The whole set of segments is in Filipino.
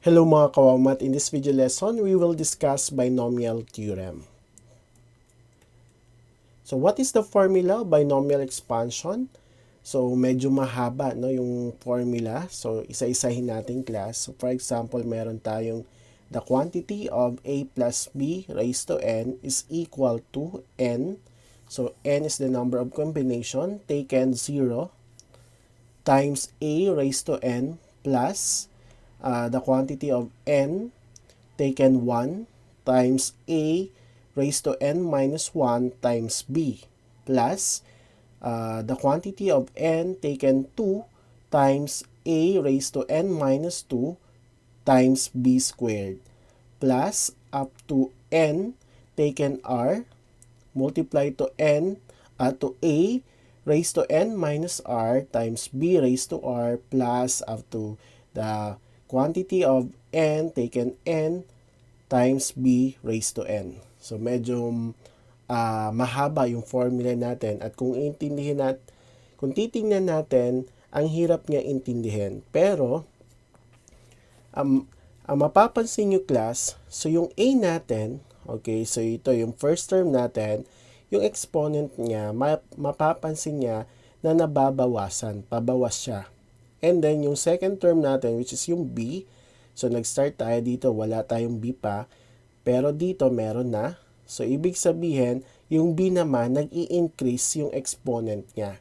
Hello mga kawamat, in this video lesson, we will discuss binomial theorem. So what is the formula of binomial expansion? So medyo mahaba no, yung formula. So isa-isahin natin class. So for example, meron tayong the quantity of a plus b raised to n is equal to n. So n is the number of combination taken 0 times a raised to n plus the quantity of n taken 1 times a raised to n minus 1 times b plus the quantity of n taken 2 times a raised to n minus 2 times b squared plus up to n taken r multiply to n to a raised to n minus r times b raised to r plus up to the quantity of n taken n times b raised to n. So medyo mahaba yung formula natin at kung titingnan natin, ang hirap niya intindihin. Pero ang mapapansin nyo class, so yung a natin, okay, so ito yung first term natin, yung exponent niya, mapapansin niya na nababawasan, pabawas siya. And then, yung second term natin, which is yung b. So, nag-start tayo dito. Wala tayong b pa. Pero dito, meron na. So, ibig sabihin, yung b naman, nag-i-increase yung exponent niya.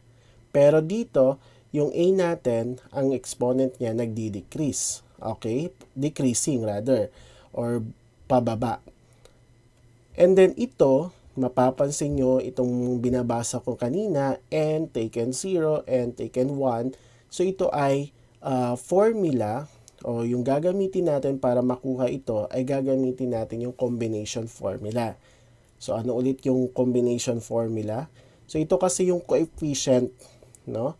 Pero dito, yung a natin, ang exponent niya, nagdi-decrease. Okay? Decreasing rather. Or pababa. And then, ito, mapapansin nyo, itong binabasa ko kanina, n taken 0, n taken 1. So ito ay formula o yung gagamitin natin para makuha ito ay gagamitin natin yung combination formula. So ano ulit yung combination formula? So ito kasi yung coefficient, no?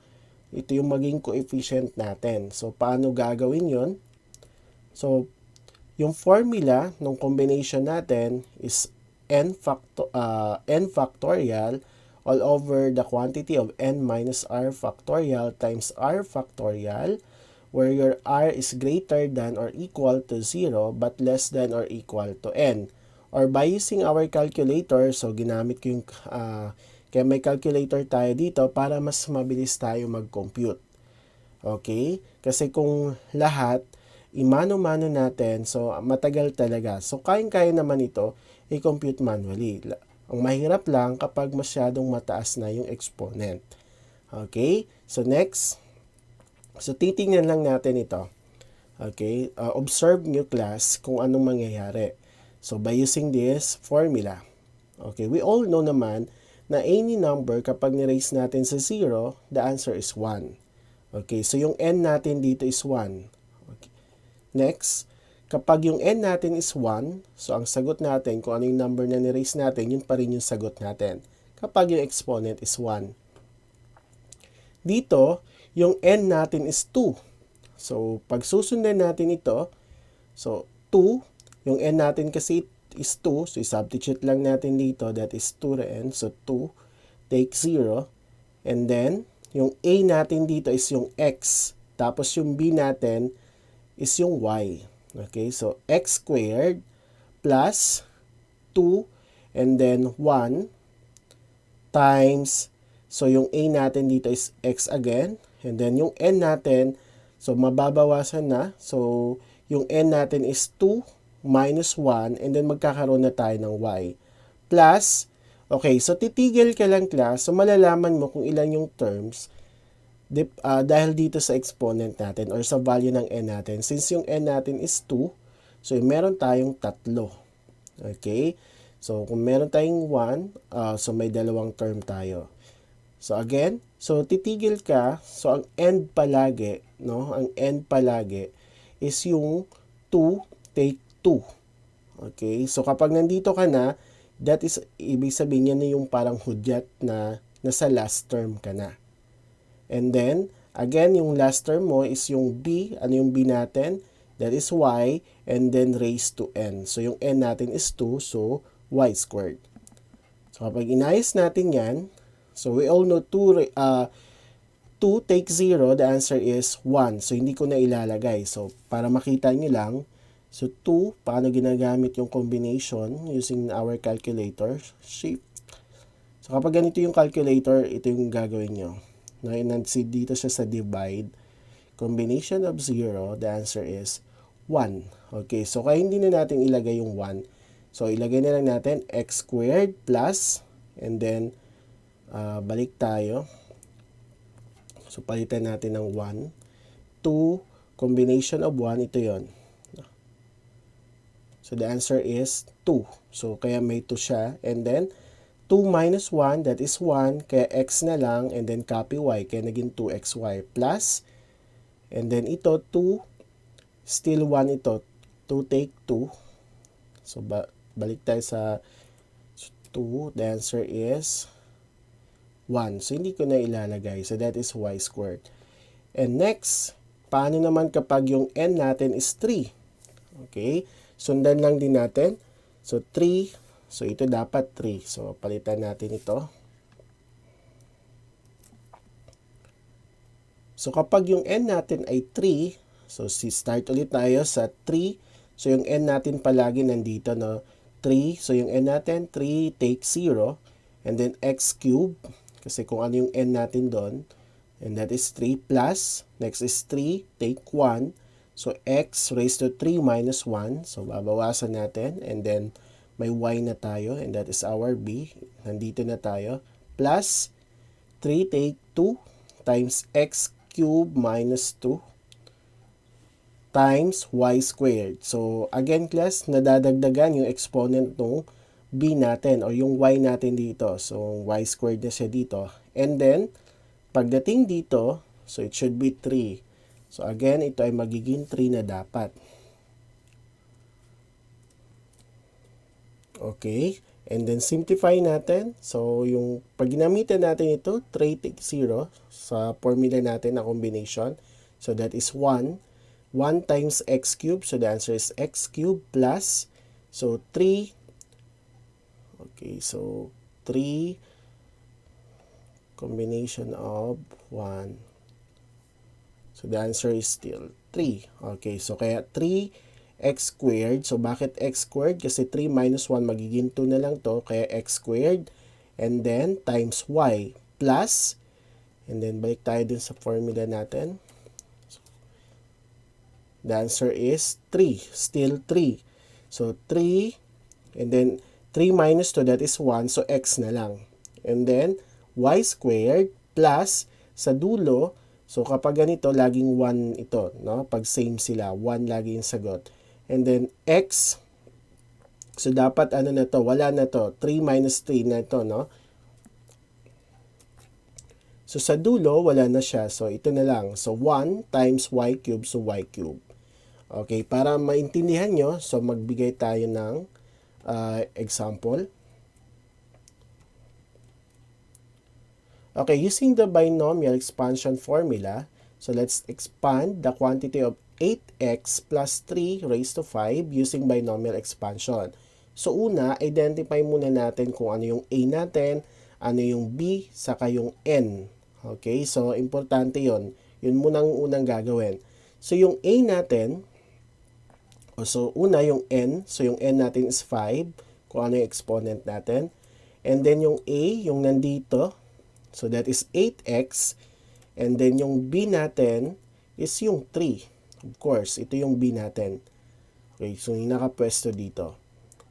Ito yung maging coefficient natin. So paano gagawin yon? So yung formula ng combination natin is n factorial all over the quantity of n minus r factorial times r factorial, where your r is greater than or equal to 0 but less than or equal to n. Or by using our calculator, so ginamit ko yung, kaya may calculator tayo dito para mas mabilis tayo mag-compute. Okay? Kasi kung lahat, imano-mano natin, so matagal talaga. So kayang-kaya naman ito, i-compute manually. Ang mahirap lang kapag masyadong mataas na yung exponent. Okay? So next, so titingnan lang natin ito. Okay? Observe nyo class kung anong mangyayari. So by using this formula. Okay? We all know naman na any number kapag ni-raise natin sa 0, the answer is 1. Okay? So yung n natin dito is 1. Okay. Next, kapag yung n natin is 1, so ang sagot natin, kung ano yung number na ni-raise natin, yun pa rin yung sagot natin. Kapag yung exponent is 1. Dito, yung n natin is 2. So, pag susundan natin ito, so 2, yung n natin kasi is 2, so i-substitute lang natin dito, that is 2 rin. So, 2, take 0. And then, yung a natin dito is yung x. Tapos yung b natin is yung y. Okay, so x squared plus 2 and then 1 times, so yung a natin dito is x again, and then yung n natin, so mababawasan na, so yung n natin is 2 minus 1, and then magkakaroon na tayo ng y. Plus, okay, so titigil ka lang class, so malalaman mo kung ilan yung terms, dahil dito sa exponent natin or sa value ng n natin. Since yung n natin is 2, so meron tayong 3. Okay? So kung meron tayong 1, so may dalawang term tayo. So again, so titigil ka, so ang end palagi, no? Ang end palagi is yung 2 take 2. Okay? So kapag nandito ka na, that is, ibig sabihin yan na yung parang hudyat na nasa last term ka na. And then, again, yung last term mo is yung b. Ano yung b natin? That is y, and then raised to n. So, yung n natin is 2, so y squared. So, kapag inayos natin yan, so we all know 2 take 0, the answer is 1. So, hindi ko na ilalagay. So, para makita nyo lang, So 2, paano ginagamit yung combination using our calculator? Shift. So kapag ganito yung calculator, ito yung gagawin nyo. Dito siya sa divide. Combination of 0, the answer is 1. Okay, so kaya hindi na natin ilagay yung 1. So ilagay na lang natin x squared plus, and then balik tayo. So palitan natin ng 1. 2, combination of 1, ito yon. So the answer is 2. So kaya may 2 siya. And then 2 minus 1, that is 1. Kaya x na lang, and then copy y. Kaya naging 2xy plus. And then ito, 2. Still 1 ito. 2 take 2. So balik tayo sa 2. The answer is 1. So hindi ko na ilalagay. So that is y squared. And next, paano naman kapag yung n natin is 3? Okay. Sundan lang din natin. So 3. So ito dapat 3. So palitan natin ito. So kapag yung n natin ay 3, so start ulit tayo sa 3. So yung n natin palagi nandito, no? 3. So yung n natin, 3 take 0. And then x cube. Kasi kung ano yung n natin doon. And that is 3 plus. Next is 3 take 1. So x raised to 3 minus 1. So babawasan natin. And then may y na tayo. And that is our b. Nandito na tayo. Plus 3 take 2 times x cube minus 2 times y squared. So again class, nadadagdagan yung exponent ng b natin o yung y natin dito. So y squared na siya dito. And then pagdating dito, so it should be 3. So again, ito ay magiging 3 na dapat. Okay. And then simplify natin. So yung pag ginamitan natin ito, 3 take 0 sa formula natin na combination. So that is 1. 1 times x cube. So the answer is x cube plus. So 3. Okay. So 3 combination of 1. So the answer is still 3. Okay, so kaya 3x squared. So bakit x squared? Kasi 3 minus 1 magiging 2 na lang to. Kaya x squared. And then times y plus. And then balik tayo dun sa formula natin. The answer is 3. Still 3. So 3. And then 3 minus 2, that is 1. So x na lang. And then y squared plus sa dulo. So kapag ganito, laging 1 ito, no? Pag same sila, 1 lagi yung sagot. And then x, so dapat ano na to, wala na to, 3 minus 3 na ito, no? So sa dulo, wala na siya. So ito na lang. So 1 times y cube, so y cube. Okay, para maintindihan nyo, so magbigay tayo ng example. Okay, using the binomial expansion formula, so let's expand the quantity of 8x plus 3 raised to 5 using binomial expansion. So una, identify muna natin kung ano yung a natin, ano yung b, saka yung n. Okay, so importante yon. Yun muna ang unang gagawin. So yung a natin, so una yung n, so yung n natin is 5, kung ano yung exponent natin. And then yung a, yung nandito, so that is 8x. And then yung b natin is yung 3. Of course, ito yung b natin. Okay, so yung nakapwesto dito.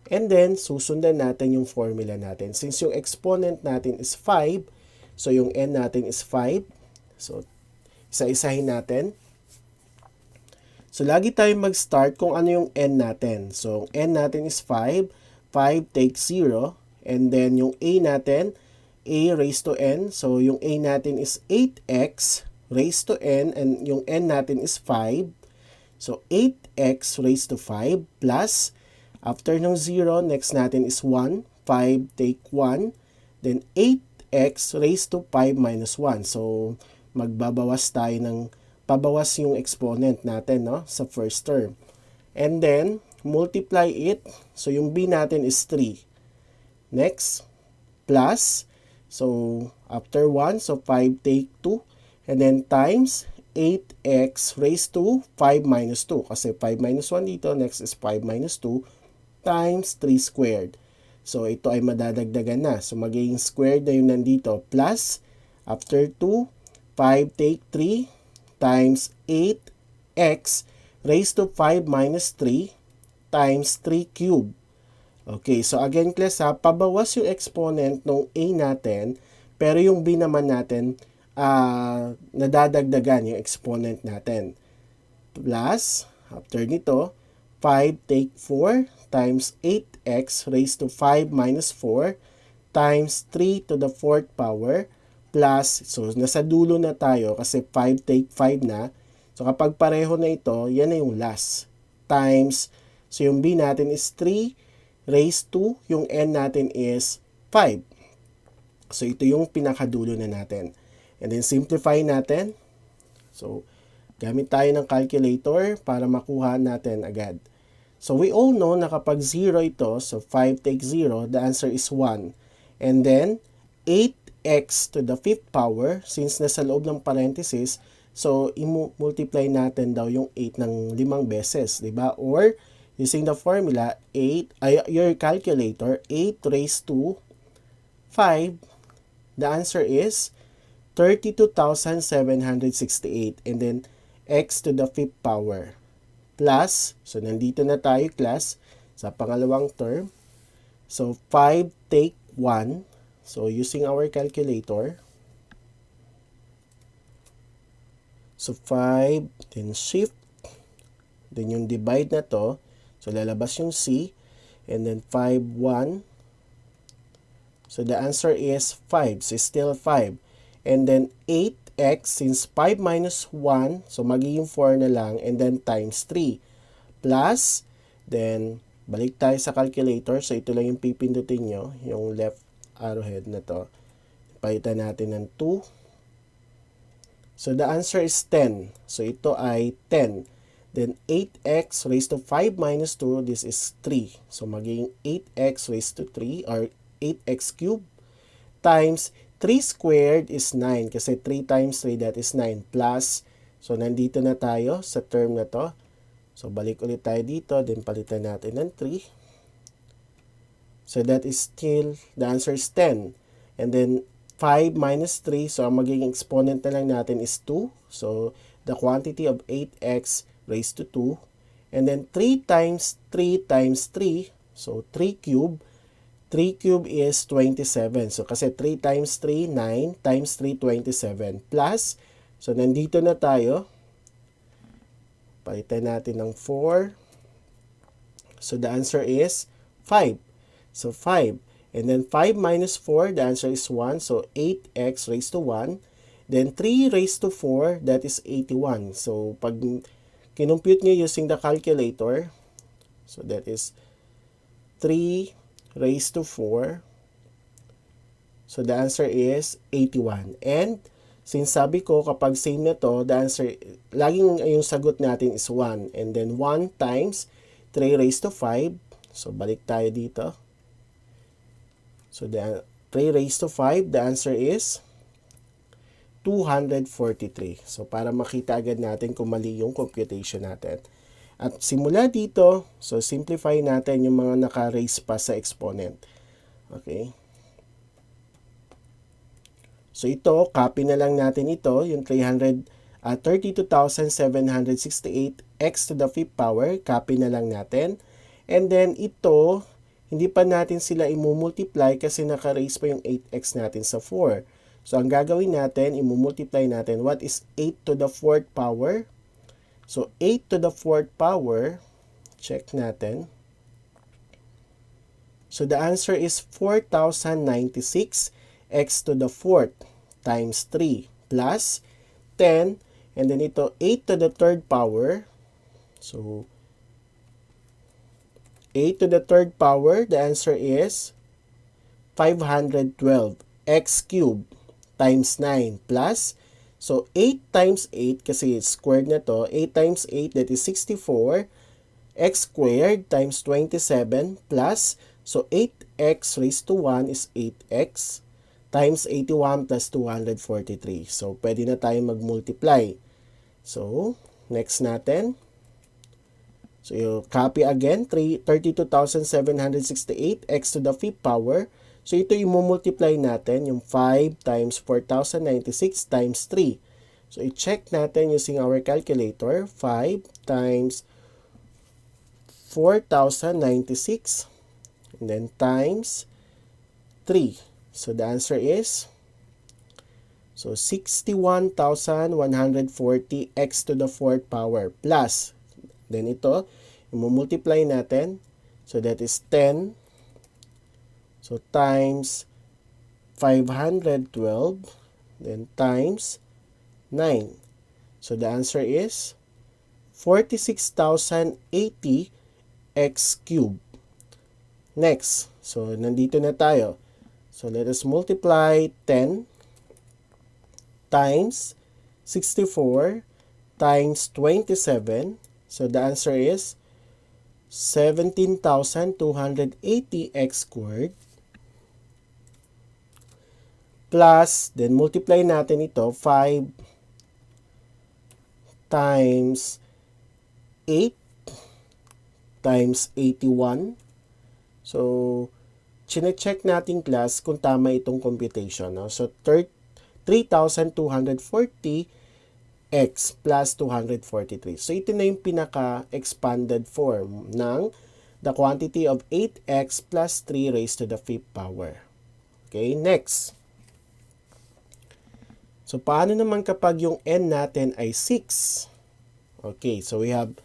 And then, susundan natin yung formula natin. Since yung exponent natin is 5, so yung n natin is 5. So, isa-isahin natin. So, lagi tayong mag-start kung ano yung n natin. So, n natin is 5. 5 takes 0. And then, yung a natin, a raised to n. So, yung a natin is 8x raised to n. And yung n natin is 5. So, 8x raised to 5 plus, after ng 0, next natin is 1. 5 take 1. Then, 8x raised to 5 minus 1. So, magbabawas tayo ng, pabawas yung exponent natin, no, sa first term. And then, multiply it. So, yung b natin is 3. Next, plus, so, after 1, so 5 take 2. And then times 8x raised to 5 minus 2. Kasi 5 minus 1 dito, next is 5 minus 2 times 3 squared. So, ito ay madadagdagan na. So, magiging squared na yung nandito plus, after 2, 5 take 3 times 8x raised to 5 minus 3 times 3 cube. Okay, so again class ha, pabawas yung exponent ng a natin, pero yung b naman natin, nadadagdagan yung exponent natin. Plus, after nito, 5 take 4 times 8x raised to 5 minus 4 times 3 to the 4th power plus, so nasa dulo na tayo kasi 5 take 5 na. So kapag pareho na ito, yan na yung last. Times, so yung b natin is 3 raised to, yung n natin is 5. So, ito yung pinakadulo na natin. And then, simplify natin. So, gamit tayo ng calculator para makuha natin agad. So, we all know na kapag 0 ito, so 5 take 0, the answer is 1. And then, 8x to the 5th power, since nasa loob ng parenthesis, so, i-multiply natin daw yung 8 ng 5 beses, diba? Or, using the formula, your calculator, 8 raised to 5, the answer is 32,768. And then, x to the 5th power. Plus, so nandito na tayo class, sa pangalawang term. So, 5 take 1. So, using our calculator. So, 5, then shift. Then, yung divide na to. So, lalabas yung C. And then, 5, 1. So, the answer is 5. So, still 5. And then, 8x, since 5 minus 1, so magiging 4 na lang. And then, times 3. Plus, then, balik tayo sa calculator. So, ito lang yung pipindutin nyo. Yung left arrowhead na to. Palitan natin ng 2. So, the answer is 10. So, ito ay 10. Then, 8x raised to 5 minus 2, this is 3. So, magiging 8x raised to 3, or 8x cubed, times 3 squared is 9. Kasi 3 times 3, that is 9. Plus, so, nandito na tayo sa term na to. So, balik ulit tayo dito, then palitan natin ng 3. So, that is still, the answer is 10. And then, 5 minus 3, so, ang magiging exponent na lang natin is 2. So, the quantity of 8x raised to 2, and then 3 times 3 times 3, so 3 cube is 27. So, kasi 3 times 3, 9, times 3, 27, plus, so, nandito na tayo, palitan natin ng 4, so, the answer is 5. So, 5, and then 5 minus 4, the answer is 1, so, 8x raised to 1, then 3 raised to 4, that is 81. So, pag kinumpute nyo using the calculator, so that is 3 raised to 4. So, the answer is 81. And, since sabi ko, kapag same na to, the answer, laging yung sagot natin is 1. And then, 1 times 3 raised to 5. So, balik tayo dito. So, the 3 raised to 5, the answer is 243. So, para makita agad natin kung mali yung computation natin. At simula dito, so simplify natin yung mga naka-raise pa sa exponent. Okay. So, ito, copy na lang natin ito, yung 32,768 x to the 5th power, copy na lang natin. And then, ito, hindi pa natin sila imumultiply kasi naka-raise pa yung 8x natin sa 4. So, ang gagawin natin, imumultiply natin, what is 8 to the 4th power? So, 8 to the 4th power, check natin. So, the answer is 4,096 x to the 4th times 3 plus 10, and then ito, 8 to the 3rd power. So, 8 to the 3rd power, the answer is 512 x cubed times 9 plus, so 8 times 8, kasi squared na to, 8 times 8, that is 64, x squared times 27 plus, so 8x raised to 1 is 8x, times 81 plus 243. So, pwede na tayo mag-multiply. So, next natin. So, you copy again, 32,768 x to the 5th power. So, ito i-multiply natin, yung 5 times 4,096 times 3. So, i-check natin using our calculator. 5 times 4,096 and then times 3. So, the answer is 61,140 x to the 4th power plus. Then ito, i-multiply natin. So, that is 10. So, times 512. Then times 9. So, the answer is 46,080 x cubed. Next, so nandito na tayo. So let us multiply 10 times 64 times 27. So the answer is 17,280 x squared. Plus, then multiply natin ito, 5 times 8 times 81. So, chine-check natin class kung tama itong computation. No? So, 3,240 x plus 243. So, ito na yung pinaka-expanded form ng the quantity of 8x plus 3 raised to the 5th power. Okay, next. So, paano naman kapag yung n natin ay 6? Okay, so we have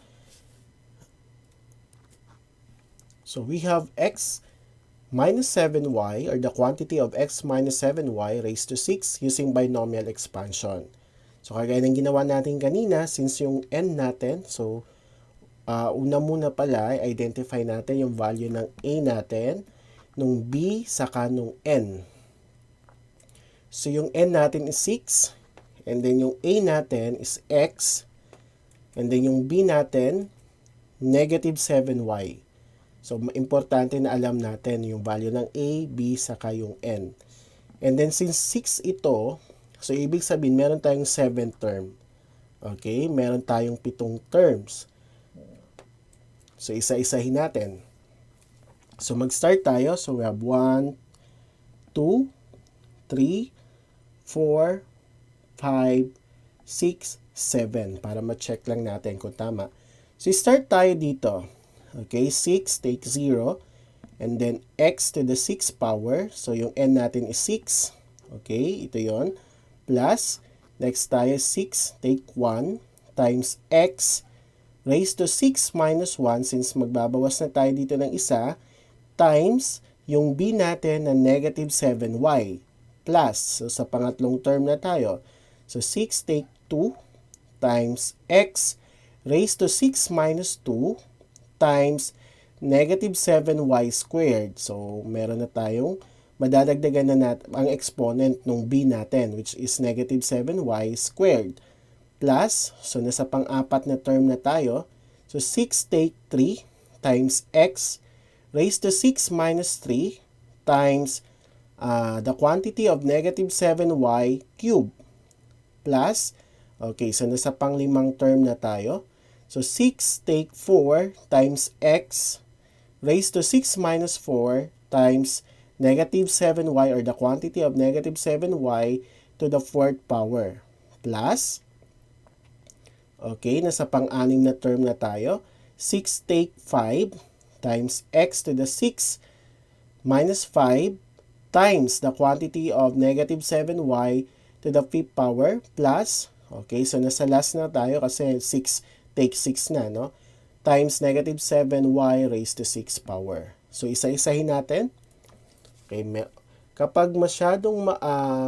x minus 7y, or the quantity of x minus 7y raised to 6 using binomial expansion. So, kagaya ng ginawa natin kanina, since yung n natin, so, una muna pala, identify natin yung value ng a natin, nung b, saka nung n. So, yung n natin is 6, and then yung a natin is x, and then yung b natin, negative 7y. So, importante na alam natin yung value ng a, b, saka yung n. And then, since 6 ito, so, ibig sabihin, meron tayong 7 term. Okay? Meron tayong 7 terms. So, isa-isahin natin. So, mag-start tayo. So, we have 1, 2, 3, 4, 5, 6, 7. Para ma-check lang natin kung tama. So, start tayo dito. Okay, 6, take 0. And then, x to the 6th power. So, yung n natin is 6. Okay, ito yon. Plus, next tayo 6, take 1. Times x raised to 6 minus 1. Since magbabawas na tayo dito ng isa. Times yung b natin na negative 7y. Plus, so sa pangatlong term na tayo. So, 6 take 2 times x raised to 6 minus 2 times negative 7y squared. So, meron na tayong madadagdagan na natin ang exponent ng b natin, which is negative 7y squared. Plus, so nasa pang-apat na term na tayo. So, 6 take 3 times x raised to 6 minus 3 times the quantity of negative 7y cubed. Plus, okay, so nasa pang-limang term na tayo. So, 6 take 4 times x raised to 6 minus 4 times negative 7y, or the quantity of negative 7y to the 4th power. Plus, okay, nasa pang-anim na term na tayo. 6 take 5 times x to the 6 minus 5 times the quantity of negative 7y to the 5th power. Plus, okay, so nasa last na tayo kasi 6 take 6 na, no? Times negative 7y raised to 6 power. So, isa-isahin natin. Okay, kapag masyadong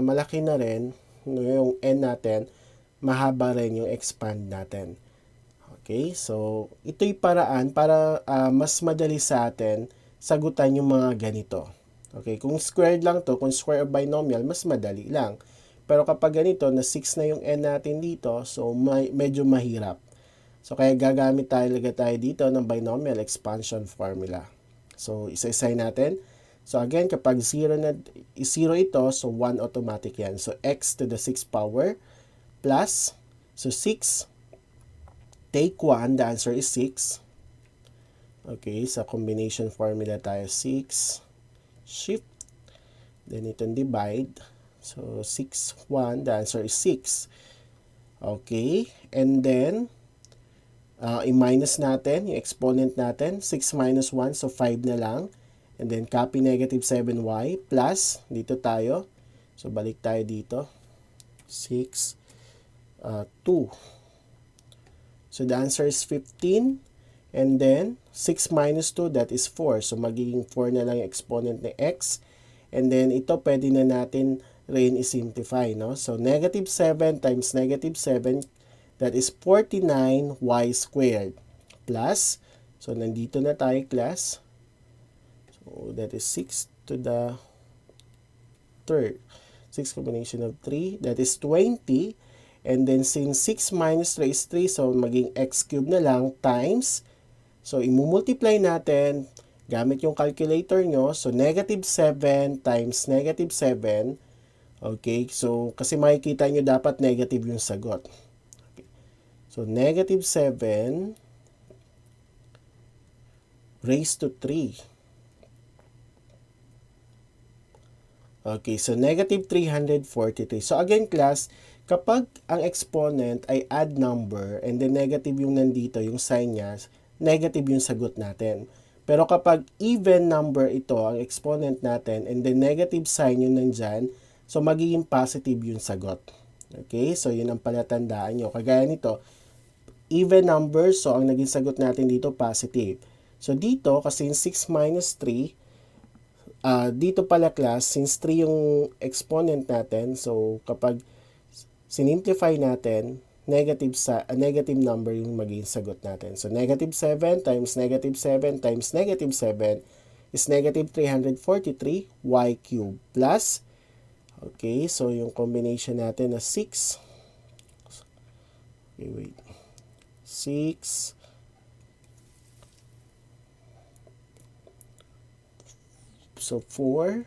malaki na rin, yung n natin, mahaba rin yung expand natin. Okay, so, ito'y paraan para mas madali sa atin sagutan yung mga ganito. Okay, kung squared lang to, kung square of binomial, mas madali lang. Pero kapag ganito, na 6 na yung n natin dito, so medyo mahirap. So, kaya gagamit tayo dito ng binomial expansion formula. So, isa-isay natin. So, again, kapag 0 ito, so 1 automatic yan. So, x to the 6th power plus, so 6 take 1, the answer is 6. Okay, sa combination formula tayo, 6, shift, then itong divide. So, 6, 1, the answer is 6. Okay, and then, i-minus natin yung exponent natin, 6 minus 1, so 5 na lang. And then, copy negative 7y, plus, dito tayo. So, balik tayo dito. 6, 2. So, the answer is 15. And then, 6 minus 2, that is 4. So, magiging 4 na lang yung exponent ng x. And then, ito pwede na natin rin i-simplify, no? So, negative 7 times negative 7, that is 49y squared. Plus, so, nandito na tayo, class. So, that is 6 to the third. 6 combination of 3, that is 20. And then, since 6 minus 3 is 3, so, maging x cubed na lang times. So, imumultiply natin gamit yung calculator nyo. So, negative 7 times negative 7. Okay, so, kasi makikita nyo dapat negative yung sagot. Okay. So, negative 7 raised to 3. Okay, so negative 343. So, again, class, kapag ang exponent ay odd number and then negative yung nandito, yung sign niya, negative yung sagot natin. Pero kapag even number ito, ang exponent natin, and then negative sign yung nandyan, so magiging positive yung sagot. Okay, so yun ang palatandaan nyo. Kagaya nito, even number, so ang naging sagot natin dito, positive. So dito, kasi 6 minus 3, dito pala class, since 3 yung exponent natin, so kapag sinimplify natin, negative number yung magiging sagot natin. So, negative 7 times negative 7 times negative 7 is negative 343y cubed plus, okay, so yung combination natin na 6, okay, wait, 6, so 4,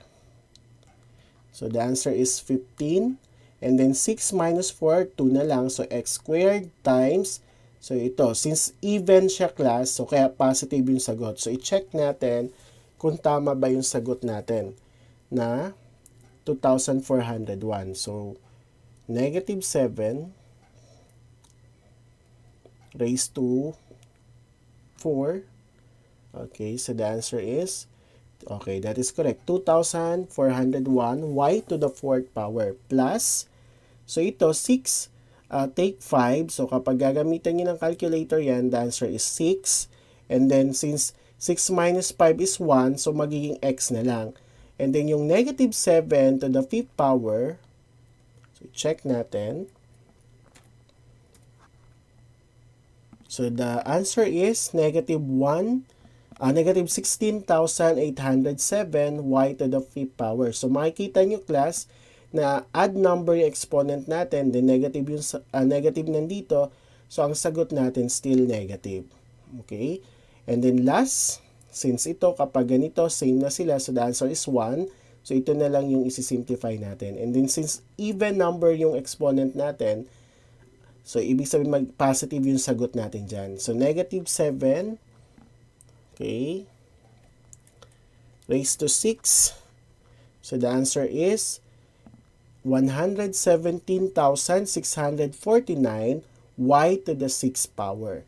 so the answer is 15. And then 6 minus 4, 2 na lang. So, x squared times, so ito, since even siya class, so kaya positive yung sagot. So, i-check natin kung tama ba yung sagot natin na 2,401. So, negative 7 raised to 4. Okay, so the answer is, okay, that is correct. 2,401 y to the 4th power plus, so ito, 6, take 5. So, kapag gagamitan nyo ng calculator yan, the answer is 6. And then, since 6 minus 5 is 1, so magiging x na lang. And then, yung negative 7 to the 5th power, so check natin. So, the answer is negative 16,807 y to the 5th power. So, makikita nyo, class, na odd number yung exponent natin, then negative yung negative nandito, so ang sagot natin still negative. Okay? And then last, since ito kapag ganito, same na sila, so the answer is 1. So ito na lang yung isi-simplify natin. And then since even number yung exponent natin, so ibig sabihin mag-positive yung sagot natin dyan. So negative 7, okay, raised to 6. So the answer is 117,649 y to the 6th power.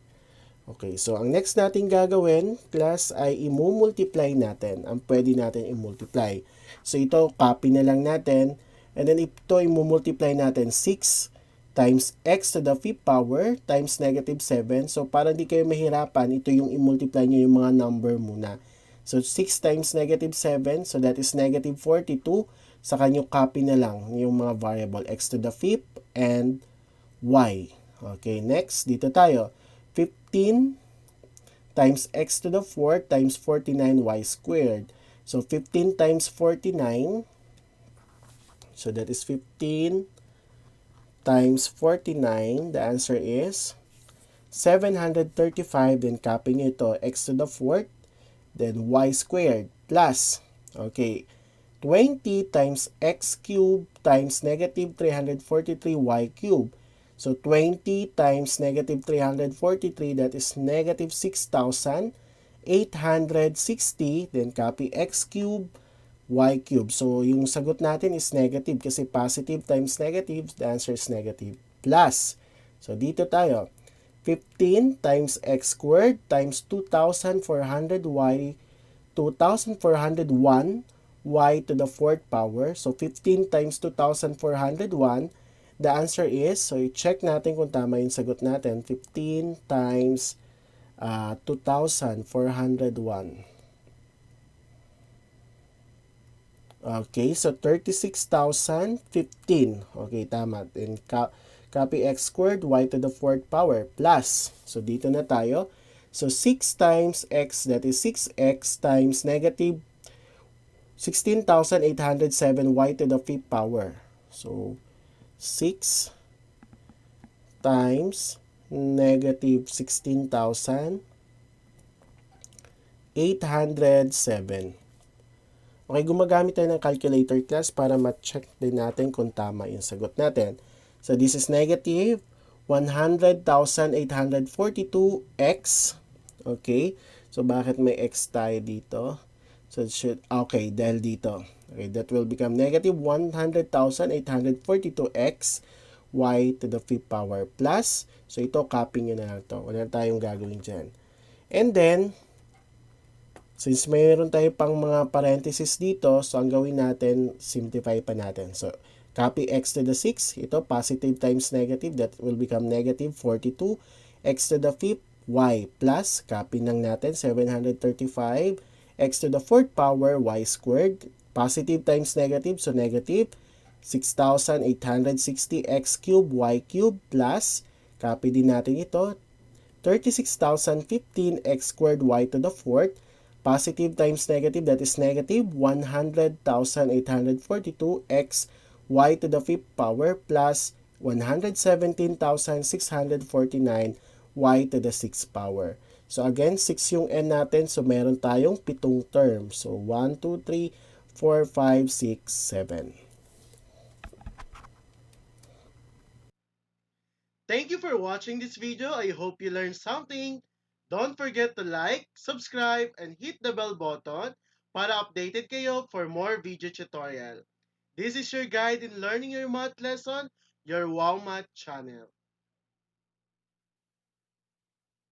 Okay, so ang next natin gagawin, class, ay i-multiply natin. Ang pwede natin i-multiply. So ito, copy na lang natin. And then ito, i-multiply natin 6 times x to the 5th power times negative 7. So para di kayo mahirapan, ito yung i-multiply nyo yung mga number muna. So 6 times negative 7, so that is negative 42. Sa kanyo copy na lang yung mga variable x to the 5th and y. Okay, next, dito tayo. 15 times x to the 4th times 49y squared. So, 15 times 49, so that is 15 times 49, the answer is 735, then copy nyo ito, x to the 4th, then y squared, plus, okay, 20 times x cubed times negative 343y cubed. So 20 times negative 343, that is negative 6,860. Then copy x cube, y cube. So yung sagot natin is negative kasi positive times negative, the answer is negative. Plus, so dito tayo, 15 times x squared times 2,400y, 2,401 y to the fourth power. So 15 times 2,401, the answer is, so i-check natin kung tama yung sagot natin, 15 times 2,401. Okay, so 36,015. Okay, tama. And copy x squared, y to the fourth power, plus. So, dito na tayo. So, 6 times x, that is 6x times negative 16,807 y to the fifth power. So, 6 times negative 16,807. Okay, gumagamit tayo ng calculator class para ma-check din natin kung tama yung sagot natin. So, this is negative 100,842x. Okay, so bakit may x tayo dito? So, it should, okay, dahil dito. Okay, that will become negative 100,842x y to the fifth power plus. So, ito, copy nyo na lang ito. Wala tayong gagawin dyan. And then, since mayroon tayo pang mga parentheses dito, so ang gawin natin, simplify pa natin. So, copy x to the 6. Ito, positive times negative. That will become negative 42. X to the 5th, y plus. Copy lang natin, 735. X to the 4th power, y squared. Positive times negative, so negative 6,860 x cube, y cube plus. Copy din natin ito, 36,015 x squared y to the 4th. Positive times negative, that is negative 100,842 x y to the 5th power plus 117,649 y to the 6th power. So again, 6 yung n natin. So meron tayong 7 term. So 1, 2, 3, 4, 5, 6, 7. Thank you for watching this video. I hope you learned something. Don't forget to like, subscribe, and hit the bell button para updated kayo for more video tutorial. This is your guide in learning your math lesson, your Wow Math channel.